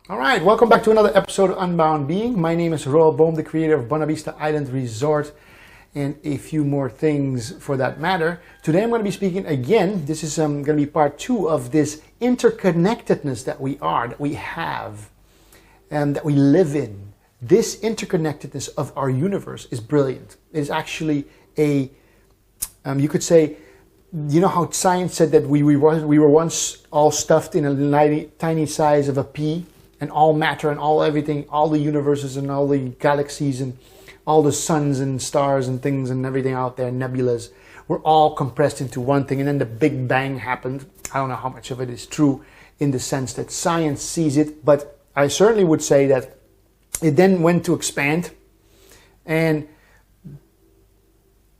All right, welcome back to another episode of Unbound Being. My name is Roald, the creator of Buena Vista Island Resort and a few more things for that matter. Today I'm going to be speaking again. This is going to be part 2 of this interconnectedness that we are, that we have, and that we live in. This interconnectedness of our universe is brilliant. It is actually a, you could say, you know how science said that we were once all stuffed in a tiny size of a pea, and all matter and all everything, all the universes and all the galaxies and all the suns and stars and things and everything out there, nebulas, were all compressed into one thing. And then the Big Bang happened. I don't know how much of it is true in the sense that science sees it, but I certainly would say that it then went to expand, and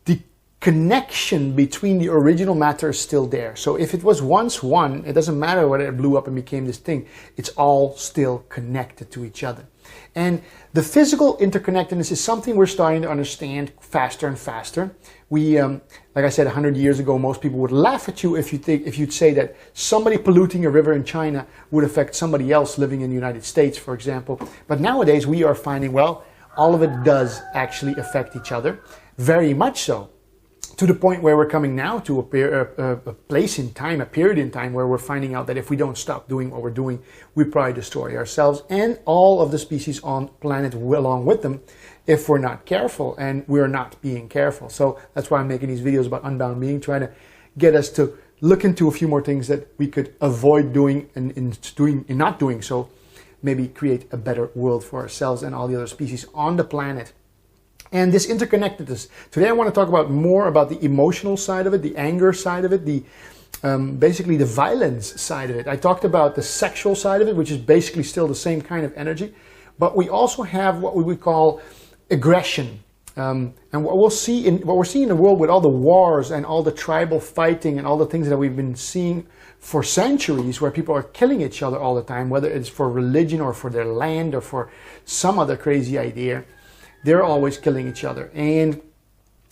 the connection between the original matter is still there. So if it was once one, it doesn't matter whether it blew up and became this thing, it's all still connected to each other. And the physical interconnectedness is something we're starting to understand faster and faster. We, like I said, 100 years ago, most people would laugh at you if you'd say that somebody polluting a river in China would affect somebody else living in the United States, for example. But nowadays we are finding, well, all of it does actually affect each other, very much so. To the point where we're coming now to a place in time, a period in time where we're finding out that if we don't stop doing what we're doing, we probably destroy ourselves and all of the species on the planet along with them if we're not careful, and we're not being careful. So that's why I'm making these videos about Unbound Being, trying to get us to look into a few more things that we could avoid doing, and in not doing so, maybe create a better world for ourselves and all the other species on the planet. And this interconnectedness. Today I want to talk about more about the emotional side of it, the anger side of it, the basically the violence side of it. I talked about the sexual side of it, which is basically still the same kind of energy, but we also have what we would call aggression. And what we're seeing in the world with all the wars and all the tribal fighting and all the things that we've been seeing for centuries, where people are killing each other all the time, whether it's for religion or for their land or for some other crazy idea. They're always killing each other. And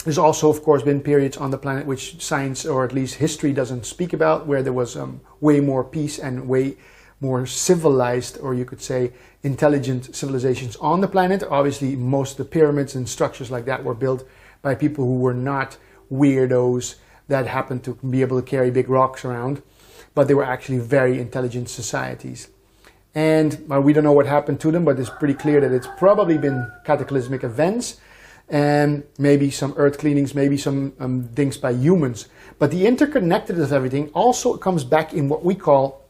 there's also, of course, been periods on the planet which science, or at least history, doesn't speak about, where there was way more peace and way more civilized, or you could say intelligent civilizations on the planet. Obviously, most of the pyramids and structures like that were built by people who were not weirdos that happened to be able to carry big rocks around, but they were actually very intelligent societies. And we don't know what happened to them, but it's pretty clear that it's probably been cataclysmic events, and maybe some earth cleanings, maybe some things by humans. But the interconnectedness of everything also comes back in what we call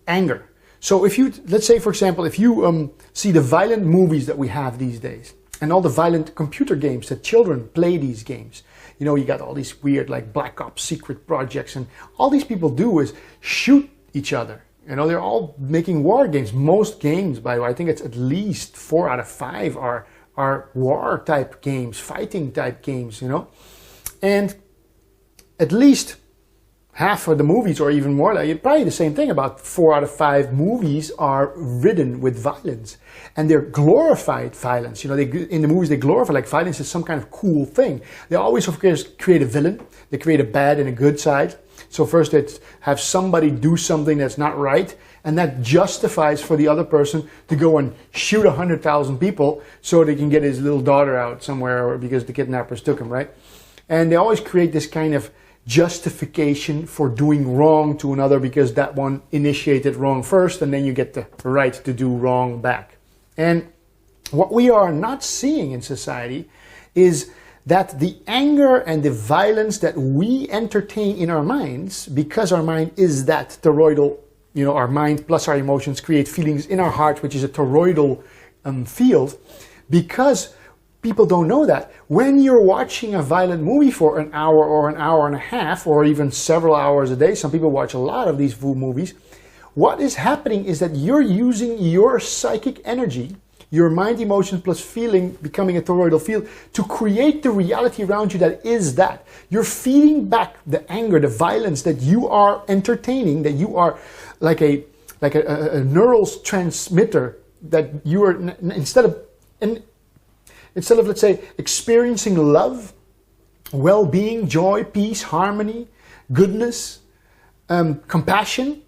anger. So if you, let's say for example, if you see the violent movies that we have these days, and all the violent computer games that children play these games, you know, you got all these weird like Black Ops secret projects, and all these people do is shoot each other. You know, they're all making war games. Most games, by the way, I think it's at least 4 out of 5 are war type games, fighting type games, you know. And at least half of the movies, or even more, like probably the same thing, about 4 out of 5 movies are ridden with violence. And they're glorified violence. You know, in the movies they glorify, like violence is some kind of cool thing. They always, of course, create a villain. They create a bad and a good side. So first they have somebody do something that's not right, and that justifies for the other person to go and shoot 100,000 people so they can get his little daughter out somewhere, or because the kidnappers took him, right? And they always create this kind of justification for doing wrong to another because that one initiated wrong first, and then you get the right to do wrong back. And what we are not seeing in society is that the anger and the violence that we entertain in our minds, because our mind is that toroidal, you know, our mind plus our emotions create feelings in our heart, which is a toroidal field, because people don't know that. When you're watching a violent movie for an hour or an hour and a half, or even several hours a day, some people watch a lot of these movies, what is happening is that you're using your psychic energy, your mind, emotion plus feeling becoming a toroidal field, to create the reality around you that is that. You're feeding back the anger, the violence that you are entertaining, that you are like a neural transmitter, that you are, instead of, let's say, experiencing love, well-being, joy, peace, harmony, goodness, compassion,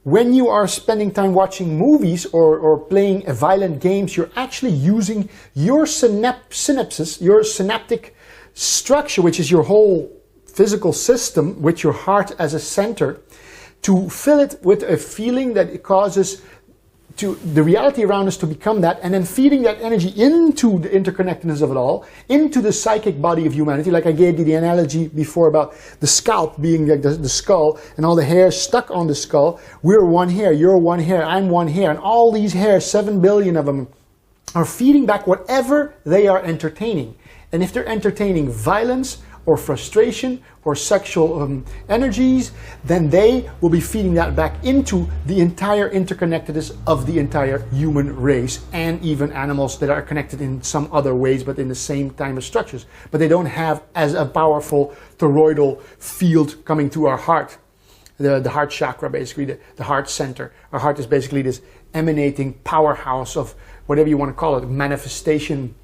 when you are spending time watching movies or playing violent games, you're actually using your synapses, your synaptic structure, which is your whole physical system with your heart as a center, to fill it with a feeling that it causes to the reality around us to become that, and then feeding that energy into the interconnectedness of it all, into the psychic body of humanity. Like I gave you the analogy before about the scalp being like the skull and all the hairs stuck on the skull. We're one hair, you're one hair, I'm one hair, and all these hairs, 7 billion of them, are feeding back whatever they are entertaining. And if they're entertaining violence or frustration or sexual energies, then they will be feeding that back into the entire interconnectedness of the entire human race, and even animals that are connected in some other ways but in the same time of structures. But they don't have as a powerful toroidal field coming to our heart. The heart chakra, basically, the heart center. Our heart is basically this emanating powerhouse of whatever you want to call it, manifestation,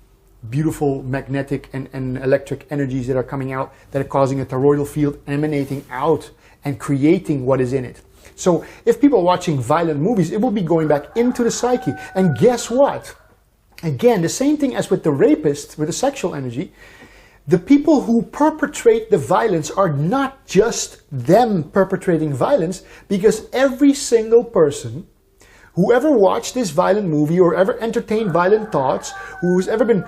beautiful magnetic and electric energies that are coming out, that are causing a toroidal field emanating out and creating what is in it. So if people are watching violent movies, it will be going back into the psyche. And guess what? Again, the same thing as with the rapist, with the sexual energy. The people who perpetrate the violence are not just them perpetrating violence, because every single person whoever watched this violent movie or ever entertained violent thoughts, who's ever been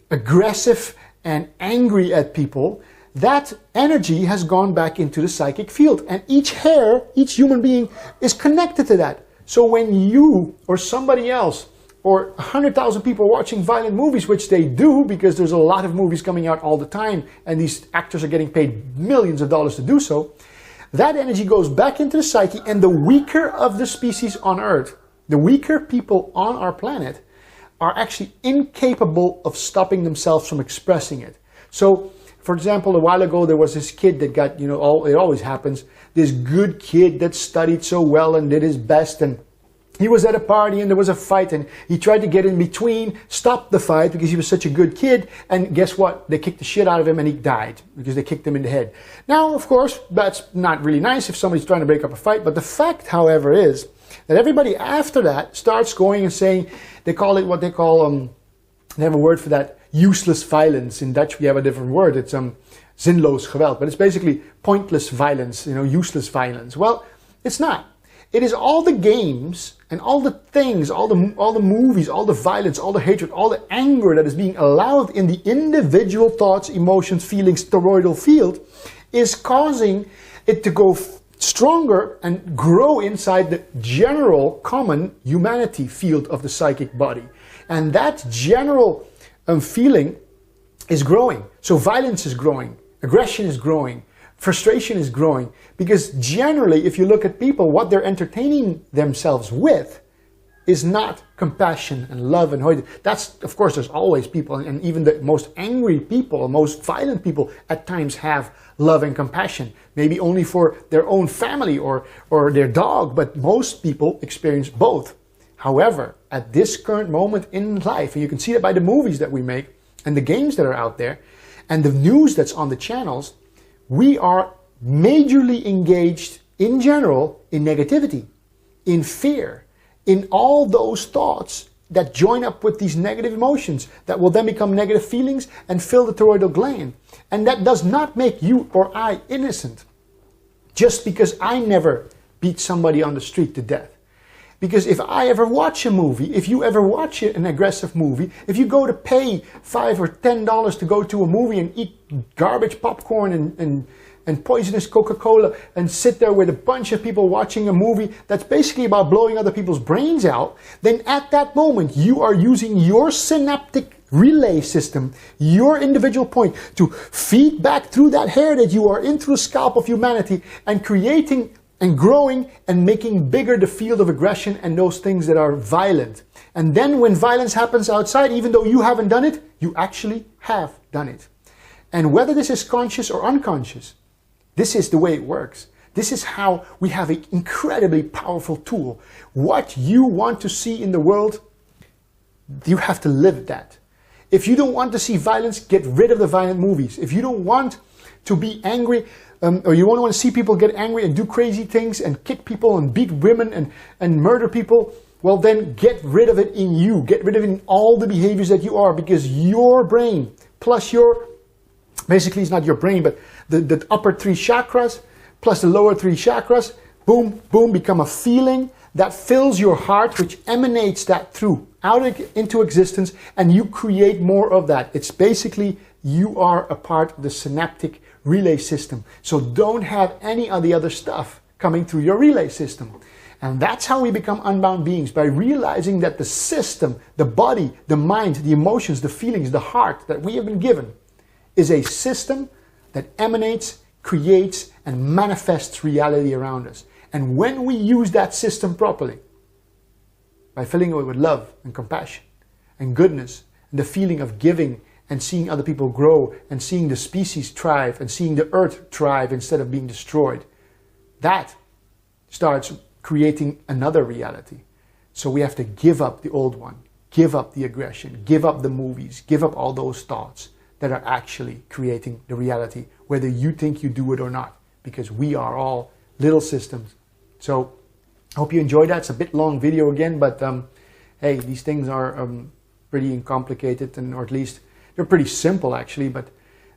aggressive and angry at people, that energy has gone back into the psychic field. And each hair, each human being is connected to that. So when you or somebody else or 100,000 people watching violent movies, which they do because there's a lot of movies coming out all the time and these actors are getting paid millions of dollars to do so, that energy goes back into the psyche, and the weaker of the species on Earth, the weaker people on our planet, are actually incapable of stopping themselves from expressing it. So, for example, a while ago there was this kid that got, it always happens, this good kid that studied so well and did his best, and he was at a party and there was a fight, and he tried to get in between, stop the fight because he was such a good kid, and guess what? They kicked the shit out of him and he died because they kicked him in the head. Now, of course, that's not really nice if somebody's trying to break up a fight, but the fact, however, is that everybody after that starts going and saying, they call it what they call, they have a word for that, useless violence. In Dutch we have a different word, it's zinloos geweld, but it's basically pointless violence, useless violence. Well, it's not. It is all the games and all the things, all the movies, all the violence, all the hatred, all the anger that is being allowed in the individual thoughts, emotions, feelings, toroidal field is causing it to go stronger and grow inside the general common humanity field of the psychic body. And that general feeling is growing. So violence is growing, aggression is growing, frustration is growing, because generally, if you look at people, what they're entertaining themselves with is not compassion and love and hope. That's, of course, there's always people, and even the most angry people, most violent people at times have love and compassion. Maybe only for their own family or their dog, but most people experience both. However, at this current moment in life, and you can see it by the movies that we make and the games that are out there and the news that's on the channels, we are majorly engaged in general in negativity, in fear, in all those thoughts that join up with these negative emotions that will then become negative feelings and fill the thyroidal gland. And that does not make you or I innocent. Just because I never beat somebody on the street to death. Because if I ever watch a movie, if you ever watch an aggressive movie, if you go to pay $5 or $10 to go to a movie and eat garbage popcorn and poisonous Coca-Cola and sit there with a bunch of people watching a movie that's basically about blowing other people's brains out, then at that moment you are using your synaptic relay system, your individual point, to feed back through that hair that you are into the scalp of humanity and creating and growing and making bigger the field of aggression and those things that are violent. And then when violence happens outside, even though you haven't done it, you actually have done it. And whether this is conscious or unconscious, this is the way it works. This is how we have an incredibly powerful tool. What you want to see in the world, you have to live that. If you don't want to see violence, get rid of the violent movies. If you don't want to be angry, or you only want to see people get angry and do crazy things and kick people and beat women and murder people, well then get rid of it in you. Get rid of it in all the behaviors that you are, because your brain plus your, basically it's not your brain, but the upper 3 chakras plus the lower 3 chakras, boom, boom, become a feeling that fills your heart, which emanates that through out into existence, and you create more of that. It's basically, you are a part of the synaptic relay system. So don't have any of the other stuff coming through your relay system. And that's how we become unbound beings, by realizing that the system, the body, the mind, the emotions, the feelings, the heart that we have been given is a system that emanates, creates, and manifests reality around us. And when we use that system properly, by filling it with love and compassion and goodness and the feeling of giving and seeing other people grow and seeing the species thrive and seeing the earth thrive instead of being destroyed, that starts creating another reality. So we have to give up the old one, give up the aggression, give up the movies, give up all those thoughts that are actually creating the reality, whether you think you do it or not, because we are all little systems. So I hope you enjoyed that. It's a bit long video again, but hey, these things are pretty complicated, or at least they're pretty simple actually, but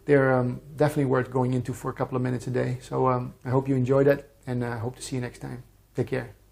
they're definitely worth going into for a couple of minutes a day. So I hope you enjoyed it, and I hope to see you next time. Take care.